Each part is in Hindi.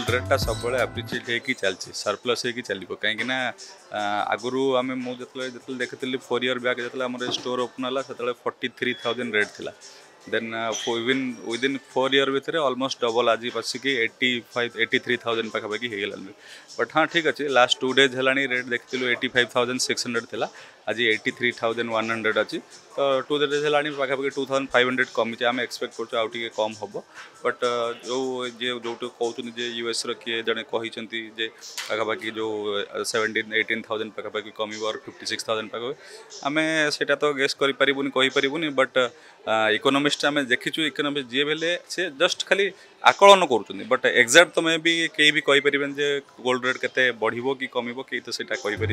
गोल्ड रेटा सब एप्रिशिएट होगी चलती सरप्लस होगी चलो कहीं आगु आम मुझे देखी 4 year बैक जो स्टोर ओपन है से 43,000 रेट थी देन विदिन 4 year भितर ऑलमोस्ट डबल आज बसिक 83,000 पाखापाखि हो गलानी बट हाँ ठीक अच्छे लास्ट 2 days है रेट देखी 85,600 थी आज 83,100 अच्छी तो 2 days है पाखापाखि 2,500 कमी आम एक्सपेक्ट कर कम हम बट जो कहते यूएस किए जड़े कहते पाखापाखि जो 17,000-18,000 पाखापाखि कम और 56,000 पाखापाखि आम से तो गेस करें बट इकोनोमिस्ट आम देखीचु इकोनोमिस्ट जी बेले से जस्ट खाली आकलन कर बट एक्जाक्ट तो मे भी कहीं भी कहींपर जे गोल्ड रेट केते बढ़िबो कि कमिबो कहीं तो सेटा कहींपर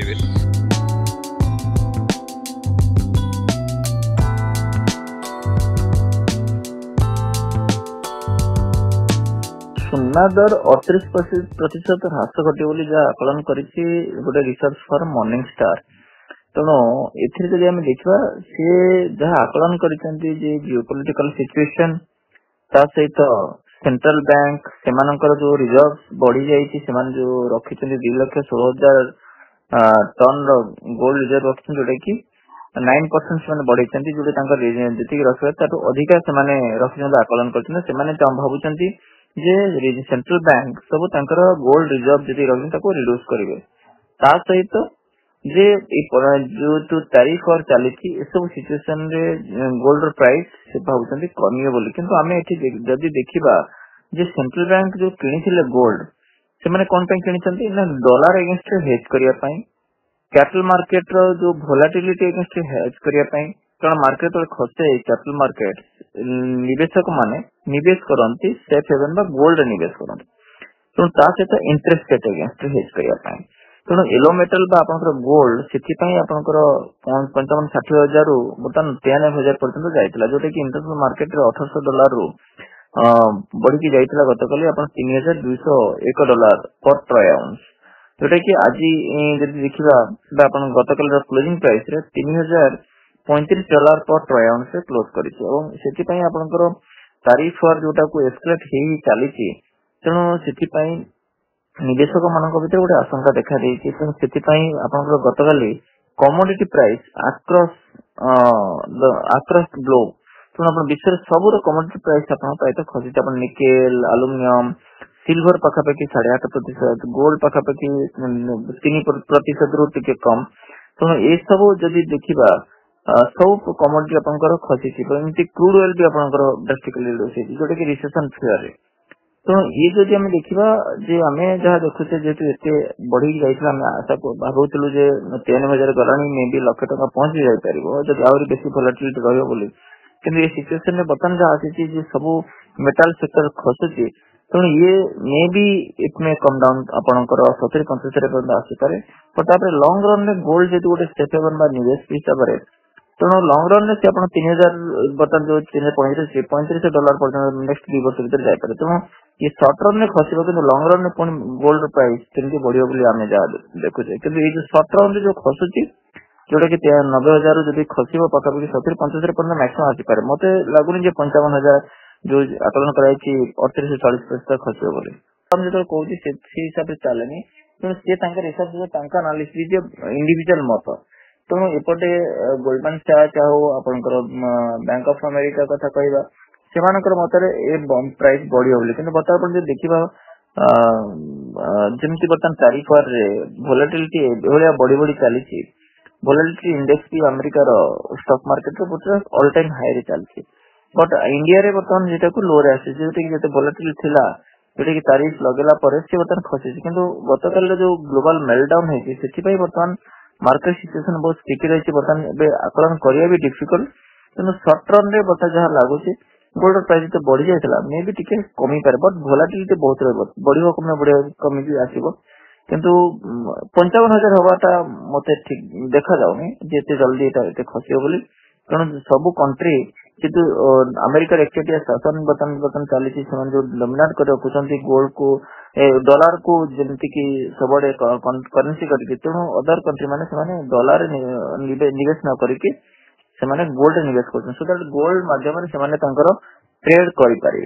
सुना दर 38% ह्रास घटे जहाँ आकलन कर गोटे रिसर्च फॉर मॉर्निंग स्टार तेणु एथि आम देखा सी जहाँ आकलन कर जियोपोलिटिकल सिचुएशन ता सहित सेंट्रल बैंक से जो रिजर्व बढ़ी जाइए जो रखी 2,16,000 टन गोल्ड रिजर्व रखी जोटा कि 9% से बढ़े जी रखा अधिका से रखी आकलन कर भावुं जे सेंट्रल बैंक सब गोल्ड रिजर्व जी रखी रिड्यूस करेंगे ता सहित जे जो तारीख और चली सब सिचुएशन रे गोल्ड प्राइस से भावुं कमिए बोली किंतु आम जदि देखा जे सेंट्रल बैंक जो किनी गोल्ड से मैंने कौन किनी ना डॉलर अगेंस्ट हेज करने कैपिटल मार्केट रो जो वोलेटिलिटी अगेंस्ट हेज करने कारण मार्केट खसे कैपिटल मार्केट निवेशक माने निवेश करती सेफ हेवन गोल्ड निवेश करती तेणु ता सहित इंटरेस्ट रेट अगेंस्ट हेज करने तेणु येलो मेटल गोल्ड से 55-60 रु बर्तमान 93,000 पर्यटन जाइए जोटा कि इंटरनेशनल मार्केट $1,800 रु बढ़ी जाइए गत काली $3,201 पर ट्रय आउंस जोटा कि आज देखा गत काली क्लोजिंग प्राइस रे $3,035 पर ट्रय आउंस से क्लोज कर तारीफ और जोटा को एस्केलेट हो चली तेणु से निवेशक मान भर गोटे आशंका देखा तेणु गत काली कमोडिटी प्राइस आक्रॉस ग्लोब तेणु आप विश्व सब कमोडिटी प्राइस प्रायः खसी निकेल एल्युमिनियम सिल्वर पाखापाखि 8.5% गोल्ड पाखापाखि 3% रु टिके कम तेणु ये सब जदि देखा सब कमोडिटी आपंकर खसी क्रूड ऑयल भी आपंकर ड्रास्टिकली रिड्यूस होती जोटा कि रिसेशन फियर तो ये जो आम देखा जे आम जहाँ देखुचे जेहेतु एत बढ़ी जाइए आशा भावुलु 93,000 गला मे भी लक्ष टका पहुंची जापर जब आहरी बेसी वोलेटिलिटी रही कि ये सिचुएशन में बर्तमान जहाँ आसी सब मेटाल सेक्टर खसुची तेणु ये मे भी इट मे कम डाउन आपंकर 70-75 आसपे बट लंग रन में गोल्ड जी गोटे सेफ हेवन निवेश हिसाब से तेणु लंग रन में 3,000 बर्तमान जो $35 पर्यटन नेक्स्ट 2 वर्ष भर जापे तेणु ये सर्ट रन में खसब कि लंग रन में पुणी गोल्ड प्राइस केमती बढ़िया बोली आम जहाँ देखुचे कि ये सर्ट रन जो खसुची जोटा कि 90,000 जब खसब पाखापाखि 70-75 पर्यटन मैक्सिमम आसपे मत लगुनि 55,000 जो आकलन कराई 38-40% खसब बोली जो कौन से हिसाब से चलेनी तेणु सी हिसाब से आनालीसिस इंडिविजुअल मत तेणु एपटे गोल्डमैन सैक्स हो आपंकर बैंक ऑफ अमेरिका कथा कहवा से मतरे प्राइस बढ़िया बोली कि बर्तमान जो देखा जमी बर्तमान तारीख वोलेटिलिटी भाया बढ़ी बढ़ी चली वोलेटिलिटी इंडेक्स भी अमेरिकार stock market all time high रे चलती बट इंडिया रे बर्तमान जेटा को लो रे आसी जोटा कि वोलेटिलिटी थिला जोटा कि तारीफ लगेला पर से बर्तमान खसी किंतु गत काल जो ग्लोबल मेल्टडाउन है से बर्तमान मार्केट सिचुएशन बहुत स्टिकी रही बर्तमान आकलन करिया भी डिफिकल्ट तेणु सर्ट रन रे बर्तमान जहाँ लगुच गोल्ड प्राइस तो बढ़ी जाता मे भी टिके कमी पारे बट वोलेटिलिटी बहुत बढ़िया कमी भी आसो किंतु 55,000 हवाटा मत ठीक देखा जाऊनी जिते जल्दी खसियो बोली तेणु सब कंट्री किंतु अमेरिका एक्चुअली शासन बर्तमान चली जो डोमिनेट कर रखुच्च गोल्ड को डॉलर को जमती कि सब करेन्सी करके तेणु अदर कंट्री माने डॉलर निवेश न करके गोल्ड निवेश कर सो दैट गोल्ड माध्यम से ट्रेड करें।